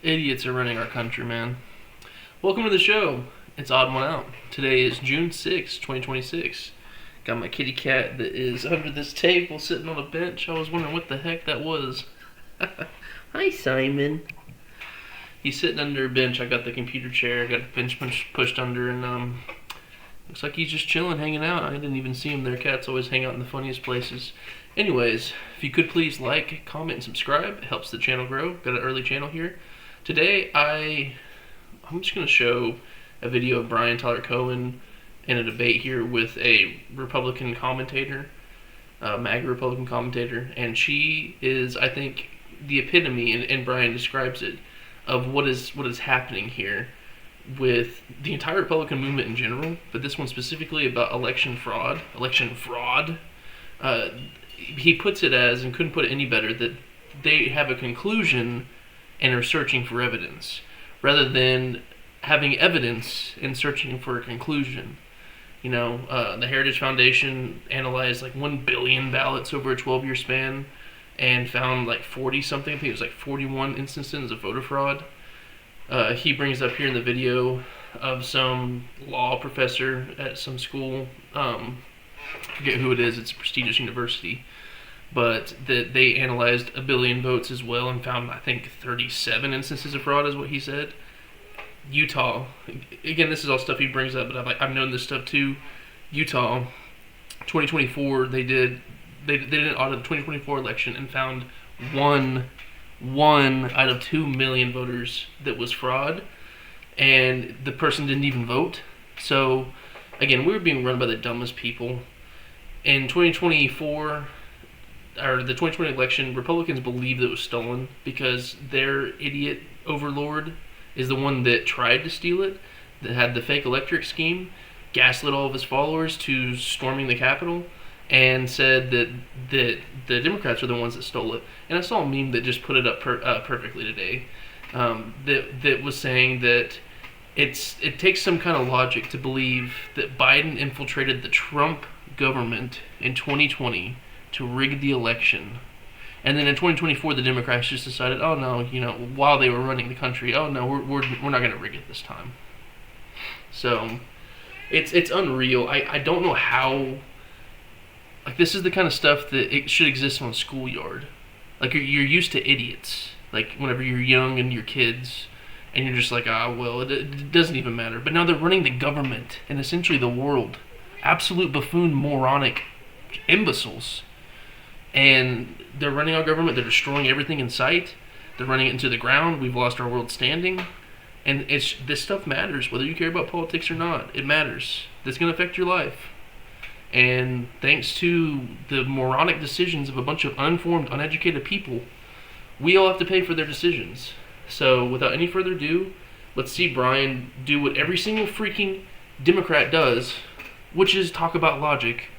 Idiots are running our country, man. Welcome to the show. It's Odd One Out. Today is June 6, 2026. Got my kitty cat that is under this table sitting on a bench. I was wondering what the heck that was. Hi, Simon. He's sitting under a bench. I got the computer chair. I got the bench pushed under, and looks like he's just chilling, hanging out. I didn't even see him there. Cats always hang out in the funniest places. Anyways, if you could please like, comment, and subscribe. It helps the channel grow. Got an early channel here. Today, I'm just going to show a video of Brian Tyler Cohen in a debate here with a Republican commentator, MAGA Republican commentator, and she is, I think, the epitome, and Brian describes it, of what is happening here with the entire Republican movement in general, but this one specifically about election fraud. He puts it as, and couldn't put it any better, that they have a conclusion and are searching for evidence, rather than having evidence and searching for a conclusion. You know, the Heritage Foundation analyzed like 1 billion ballots over a 12-year span and found like 40-something, I think it was like 41 instances of voter fraud. He brings up here in the video of some law professor at some school, I forget who it is, it's a prestigious university, but that they analyzed 1 billion votes as well and found, I think, 37 instances of fraud is what he said. Utah, again, this is all stuff he brings up, but I've known this stuff too. Utah, 2024, they did an audit of the 2024 election and found one out of 2 million voters that was fraud, and the person didn't even vote. So, again, we were being run by the dumbest people. In 2024, or the 2020 election, Republicans believed it was stolen because their idiot overlord is the one that tried to steal it, that had the fake electric scheme, gaslit all of his followers to storming the Capitol, and said that the Democrats are the ones that stole it. And I saw a meme that just put it up perfectly today, that was saying that it takes some kind of logic to believe that Biden infiltrated the Trump government in 2020 to rig the election, and then in 2024 the Democrats just decided, oh no, you know, while they were running the country, oh no, we're not going to rig it this time. So it's unreal. I don't know how. Like, this is the kind of stuff that it should exist on a schoolyard. Like, you're used to idiots. Like, whenever you're young and you're kids, and you're just like, well, it doesn't even matter. But now they're running the government and essentially the world. Absolute buffoon, moronic imbeciles. And they're running our government. They're destroying everything in sight. They're running it into the ground. We've lost our world standing. And this stuff matters, whether you care about politics or not. It matters. That's going to affect your life. And thanks to the moronic decisions of a bunch of uninformed, uneducated people, we all have to pay for their decisions. So without any further ado, let's see Brian do what every single freaking Democrat does, which is talk about logic.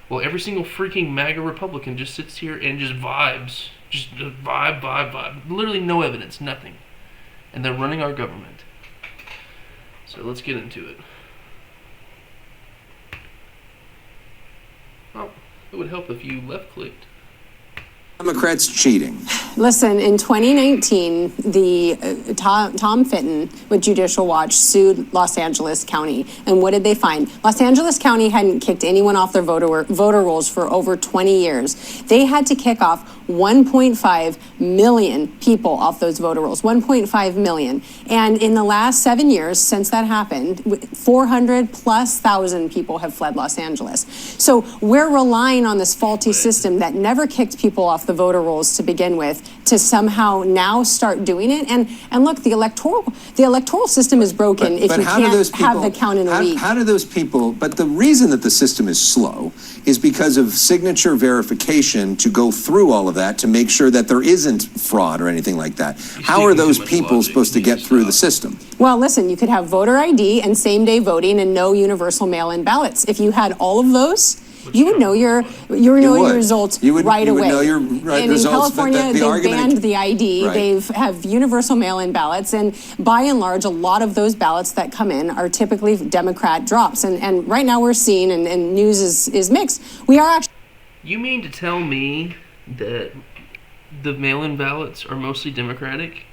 Well, every single freaking MAGA Republican just sits here and just vibes. Just vibe. Literally no evidence, nothing. And they're running our government. So let's get into it. Oh, it would help if you left-clicked. Democrats cheating. Listen, in 2019, the Tom Fitton with Judicial Watch sued Los Angeles County. And what did they find? Los Angeles County hadn't kicked anyone off their voter rolls for over 20 years. They had to kick off 1.5 million people off those voter rolls. 1.5 million. And in the last 7 years since that happened, 400,000+ people have fled Los Angeles. So we're relying on this faulty system that never kicked people off the voter rolls to begin with to somehow now start doing it. And look, the electoral system is broken if you can't have the count in a week. How do those people, but the reason that the system is slow is because of signature verification to go through all of that to make sure that there isn't fraud or anything like that. How are those people supposed to get through the system? Well, listen, you could have voter ID and same-day voting and no universal mail-in ballots. If you had all of those, you would know your results right away. You would know your results. In California, they banned the ID. Right. They have universal mail-in ballots, and by and large, a lot of those ballots that come in are typically Democrat drops. And right now we're seeing, and news is mixed. We are actually. You mean to tell me that the mail-in ballots are mostly Democratic?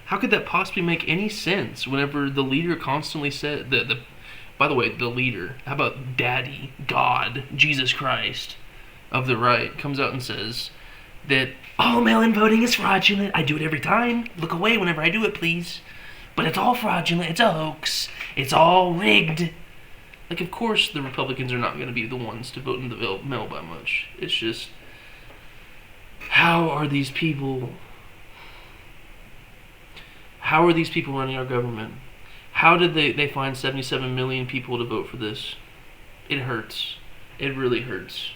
How could that possibly make any sense whenever the leader constantly said, by the way, the leader, how about Daddy, God, Jesus Christ of the right, comes out and says that all mail-in voting is fraudulent. I do it every time. Look away whenever I do it, please. But it's all fraudulent. It's a hoax. It's all rigged. Like, of course the Republicans are not going to be the ones to vote in the mail by much. It's just, how are these people running our government? How did they find 77 million people to vote for this? It hurts. It really hurts.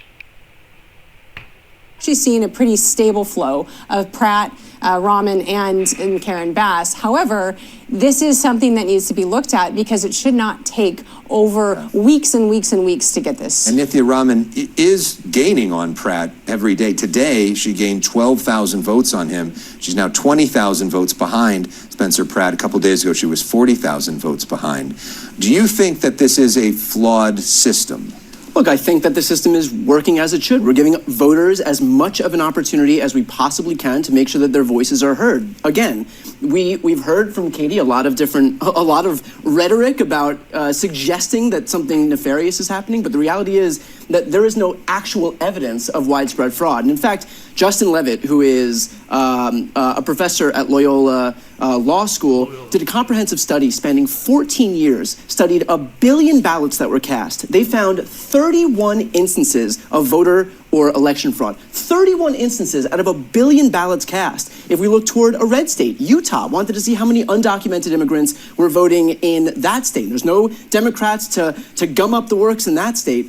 Actually seeing a pretty stable flow of Pratt, Rahman, and Karen Bass. However, this is something that needs to be looked at because it should not take over weeks and weeks and weeks to get this. And Nithya Rahman is gaining on Pratt every day. Today, she gained 12,000 votes on him. She's now 20,000 votes behind Spencer Pratt. A couple days ago, she was 40,000 votes behind. Do you think that this is a flawed system? Look, I think that the system is working as it should. We're giving voters as much of an opportunity as we possibly can to make sure that their voices are heard. Again, we've heard from Katie a lot of rhetoric about suggesting that something nefarious is happening, but the reality is that there is no actual evidence of widespread fraud. And in fact, Justin Levitt, who is a professor at Loyola Law School, did a comprehensive study spanning 14 years, studied 1 billion ballots that were cast. They found 31 instances of voter or election fraud. 31 instances out of 1 billion ballots cast. If we look toward a red state, Utah wanted to see how many undocumented immigrants were voting in that state. There's no Democrats to gum up the works in that state.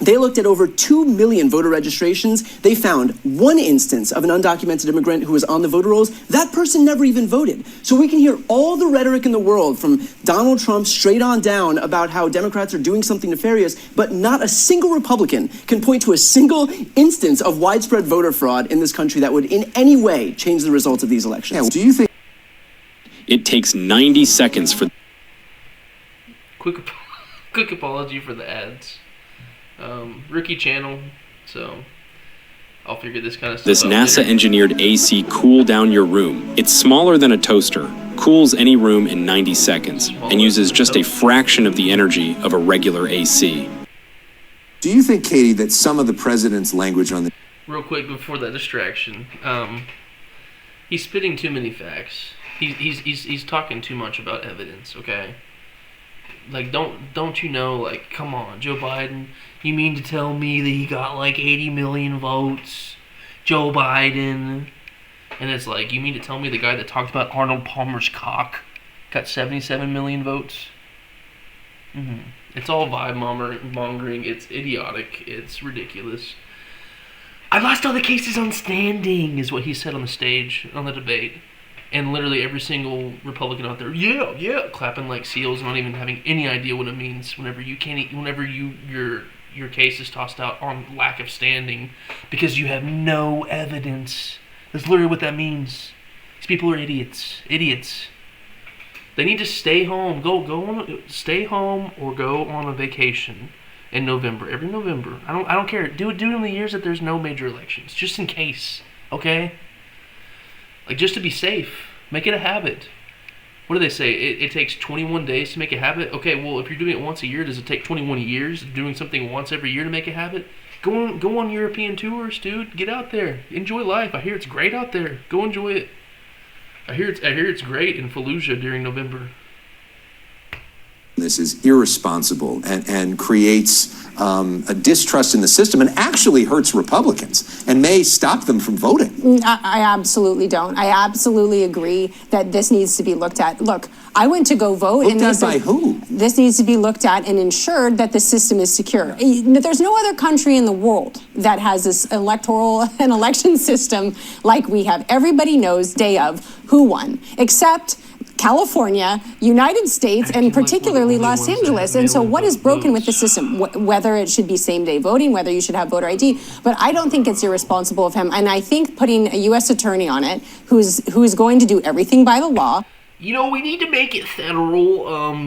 They looked at over 2 million voter registrations. They found one instance of an undocumented immigrant who was on the voter rolls. That person never even voted. So we can hear all the rhetoric in the world from Donald Trump straight on down about how Democrats are doing something nefarious, but not a single Republican can point to a single instance of widespread voter fraud in this country that would in any way change the results of these elections. Yeah, do you think it takes 90 seconds for... Quick apology for the ads. Rookie channel, so I'll figure this kind of stuff This out NASA-engineered AC cool down your room. It's smaller than a toaster, cools any room in 90 seconds, and uses just a fraction of the energy of a regular AC. Do you think, Katie, that some of the president's language on the... Real quick before that distraction, he's spitting too many facts. He's talking too much about evidence, okay? Like, don't you know, like, come on, Joe Biden, you mean to tell me that he got like 80 million votes? Joe Biden. And it's like, you mean to tell me the guy that talked about Arnold Palmer's cock got 77 million votes? It's all vibe mongering. It's idiotic. It's ridiculous. I lost all the cases on standing, is what he said on the stage, on the debate. And literally every single Republican out there, yeah, clapping like seals, not even having any idea what it means. Whenever your case is tossed out on lack of standing because you have no evidence. That's literally what that means. These people are idiots. They need to stay home. Stay home or go on a vacation in November. Every November. I don't care. Do it in the years that there's no major elections, just in case. Okay. Like, just to be safe. Make it a habit. What do they say? It takes 21 days to make a habit? Okay, well, if you're doing it once a year, does it take 21 years doing something once every year to make a habit? Go on European tours, dude. Get out there. Enjoy life. I hear it's great out there. Go enjoy it. I hear it's great in Fallujah during November. This is irresponsible and creates a distrust in the system and actually hurts Republicans and may stop them from voting. I absolutely don't. I absolutely agree that this needs to be looked at. Look, I went to go vote. Looked at by who? This needs to be looked at and ensured that the system is secure. There's no other country in the world that has this electoral and election system like we have. Everybody knows day of who won, except California, United States, and particularly Los Angeles. And so what is broken with the system? Whether it should be same-day voting, whether you should have voter ID. But I don't think it's irresponsible of him. And I think putting a U.S. attorney on it who's going to do everything by the law. You know, we need to make it federal.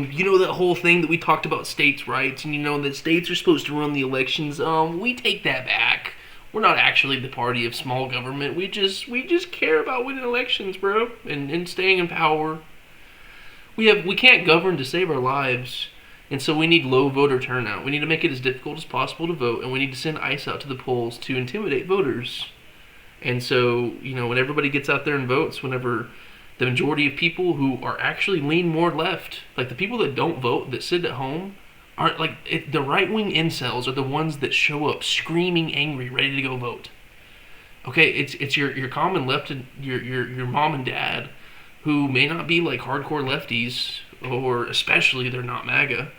You know, that whole thing that we talked about states' rights, and you know that states are supposed to run the elections. We take that back. We're not actually the party of small government. We just care about winning elections, bro, and staying in power. We can't govern to save our lives, and so we need low voter turnout. We need to make it as difficult as possible to vote, and we need to send ICE out to the polls to intimidate voters. And so, when everybody gets out there and votes, whenever the majority of people who are actually lean more left, like the people that don't vote, that sit at home, aren't the right-wing incels are the ones that show up screaming angry, ready to go vote. Okay, it's your common left, your mom and dad, who may not be like hardcore lefties, or especially they're not MAGA,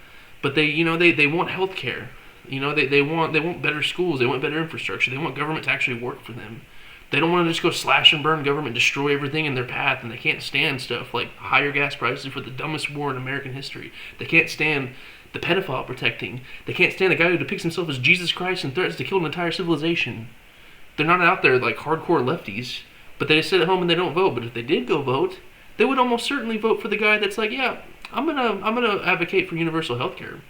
but they want health care. They want better schools, they want better infrastructure, they want government to actually work for them. They don't want to just go slash and burn government, destroy everything in their path, and they can't stand stuff like higher gas prices for the dumbest war in American history. They can't stand the pedophile protecting. They can't stand the guy who depicts himself as Jesus Christ and threatens to kill an entire civilization. They're not out there like hardcore lefties, but they just sit at home and they don't vote. But if they did go vote, they would almost certainly vote for the guy that's like, yeah, I'm gonna advocate for universal health care.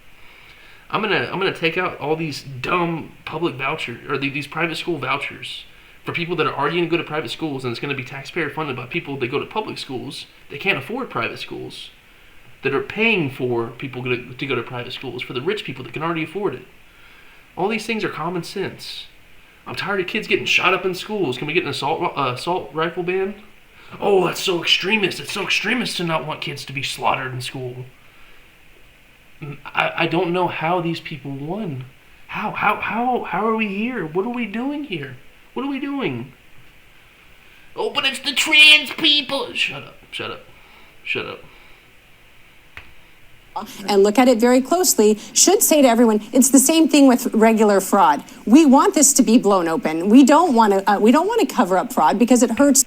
I'm gonna take out all these dumb public vouchers, or these private school vouchers for people that are already going to go to private schools, and it's going to be taxpayer funded by people that go to public schools. They can't afford private schools, that are paying for people to go to private schools for the rich people that can already afford it. All these things are common sense. I'm tired of kids getting shot up in schools. Can we get an assault rifle ban? Oh, that's so extremist. It's so extremist to not want kids to be slaughtered in school. I don't know how these people won. How are we here? What are we doing here? What are we doing? Oh, but it's the trans people. Shut up. And look at it very closely, should say to everyone, it's the same thing with regular fraud. We want this to be blown open. We don't want to cover up fraud because it hurts.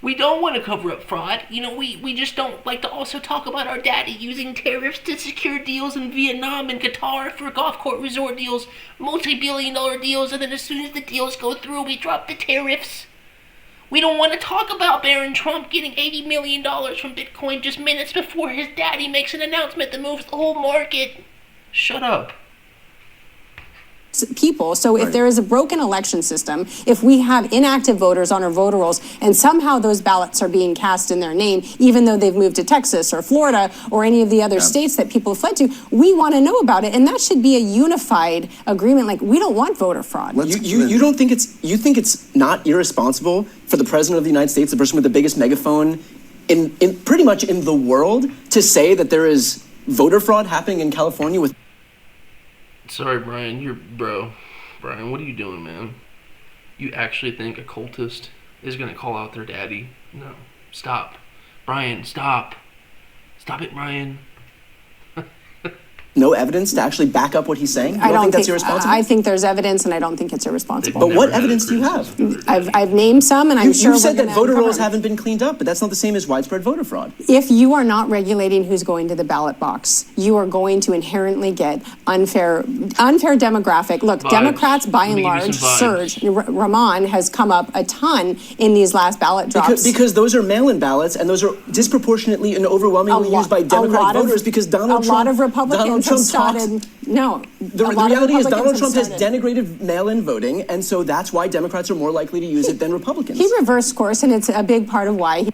We don't want to cover up fraud. We just don't like to also talk about our daddy using tariffs to secure deals in Vietnam and Qatar for golf court resort deals, multi-billion-dollar deals, and then as soon as the deals go through, we drop the tariffs. We don't want to talk about Barron Trump getting $80 million from Bitcoin just minutes before his daddy makes an announcement that moves the whole market. Shut up. People. So if there is a broken election system, if we have inactive voters on our voter rolls, and somehow those ballots are being cast in their name, even though they've moved to Texas or Florida or any of the other states that people have fled to, we want to know about it. And that should be a unified agreement. Like, we don't want voter fraud. You don't think you think it's not irresponsible for the president of the United States, the person with the biggest megaphone in pretty much in the world, to say that there is voter fraud happening in California with... Sorry, Brian, Brian, what are you doing, man? You actually think a cultist is going to call out their daddy? No. Stop. Brian, stop. Stop it, Brian. No evidence to actually back up what he's saying? You don't think that's irresponsible? I think there's evidence, and I don't think it's irresponsible. But what evidence do you have? I've named some, and I'm sure you've said that voter rolls haven't been cleaned up, but that's not the same as widespread voter fraud. If you are not regulating who's going to the ballot box, you are going to inherently get unfair demographic. Look, Democrats, by and large, surge. Ramon has come up a ton in these last ballot drops. Because those are mail-in ballots, and those are disproportionately and overwhelmingly used by Democratic voters, because Donald Trump... A lot of Republicans have started... No. The reality is Donald Trump has denigrated mail-in voting, and so that's why Democrats are more likely to use it than Republicans. He reversed course, and it's a big part of why.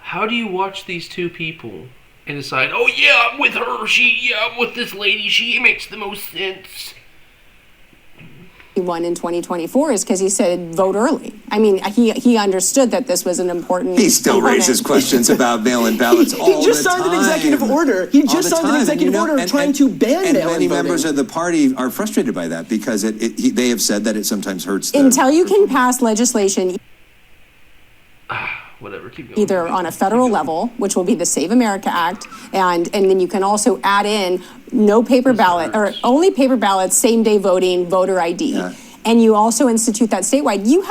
How do you watch these two people and decide, oh yeah, I'm with her, I'm with this lady, she makes the most sense? He won in 2024 is because he said vote early. I mean, he understood that this was an important... He still raises questions about mail-in ballots all the time. He just signed an executive order. He just signed an executive order trying to ban mail-in voting. And many members of the party are frustrated by that because they have said that it sometimes hurts them. Until you can pass legislation... Whatever, keep going. Either on a federal level, which will be the Save America Act, and then you can also add in no paper ballot, or only paper ballots, same-day voting, voter ID. Yeah. And you also institute that statewide. You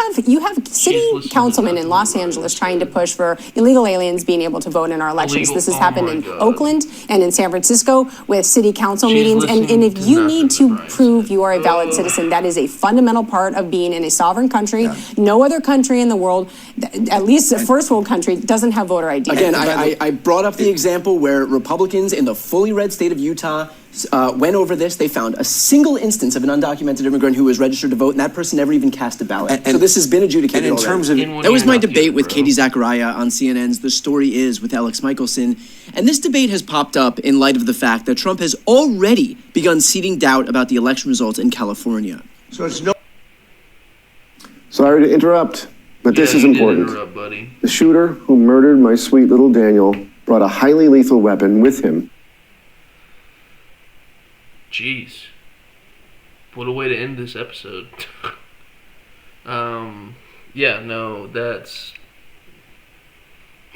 have city councilmen in Los Angeles trying to push for illegal aliens being able to vote in our elections. This has happened in Oakland and in San Francisco with city council meetings. And if you need to prove you are a valid citizen, that is a fundamental part of being in a sovereign country. Yeah. No other country in the world, at least a first world country, doesn't have voter ID. Again, I brought up the example where Republicans in the fully red state of Utah went over this. They found a single instance of an undocumented immigrant who was registered to vote, and that person never even cast a ballot. So this has been adjudicated And in already. terms of That was my debate with Katie Zachariah on CNN's The Story Is with Alex Michelson. And this debate has popped up in light of the fact that Trump has already begun seeding doubt about the election results in California. So it's no. Sorry to interrupt, but this is important. Interrupt, buddy. The shooter who murdered my sweet little Daniel brought a highly lethal weapon with him. Jeez. What a way to end this episode. Yeah, no, that's...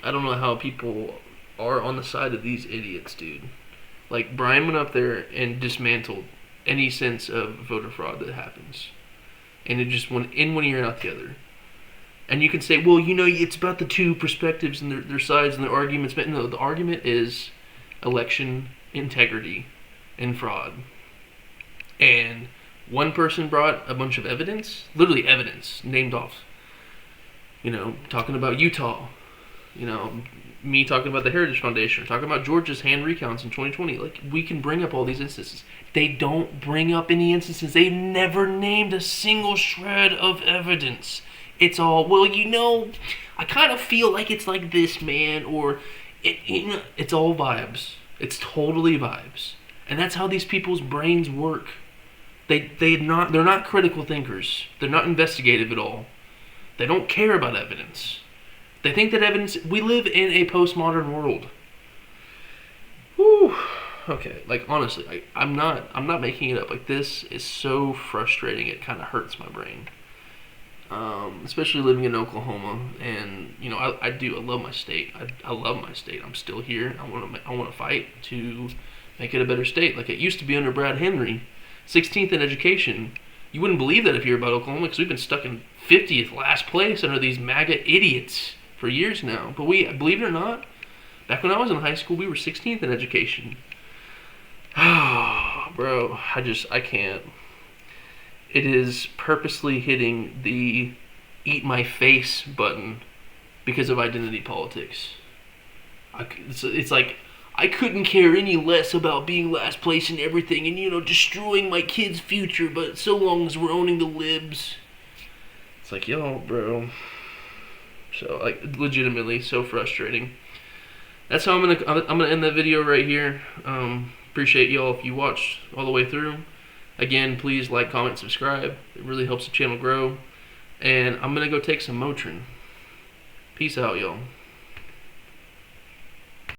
I don't know how people are on the side of these idiots, dude. Like, Brian went up there and dismantled any sense of voter fraud that happens. And it just went in one ear and out the other. And you can say, well, you know, it's about the two perspectives and their sides and their arguments. But no, the argument is election integrity and fraud. And one person brought a bunch of evidence, literally evidence, named off. You know, talking about Utah. You know, me talking about the Heritage Foundation, talking about Georgia's hand recounts in 2020. Like, we can bring up all these instances. They don't bring up any instances. They never named a single shred of evidence. It's all, well, you know, I kind of feel like it's like this, man, or it's all vibes. It's totally vibes. And that's how these people's brains work. They're not critical thinkers. They're not investigative at all. They don't care about evidence. They think that evidence... We live in a postmodern world. Whew. Okay, like, honestly, I'm not making it up. Like, this is so frustrating, it kind of hurts my brain. Especially living in Oklahoma, and, you know, I love my state. I love my state. I'm still here. I want to fight to make it a better state. Like, it used to be under Brad Henry, 16th in education. You wouldn't believe that if you're about Oklahoma, because we've been stuck in 50th last place under these MAGA idiots for years now. But we, believe it or not, back when I was in high school, we were 16th in education. Oh, bro, I can't. It is purposely hitting the eat my face button because of identity politics. It's like, I couldn't care any less about being last place in everything and, you know, destroying my kid's future, but so long as we're owning the libs. It's like, yo, bro. So, like, legitimately, so frustrating. That's how I'm gonna end that video right here. Appreciate y'all if you watched all the way through. Again, please like, comment, subscribe. It really helps the channel grow. And I'm gonna go take some Motrin. Peace out, y'all.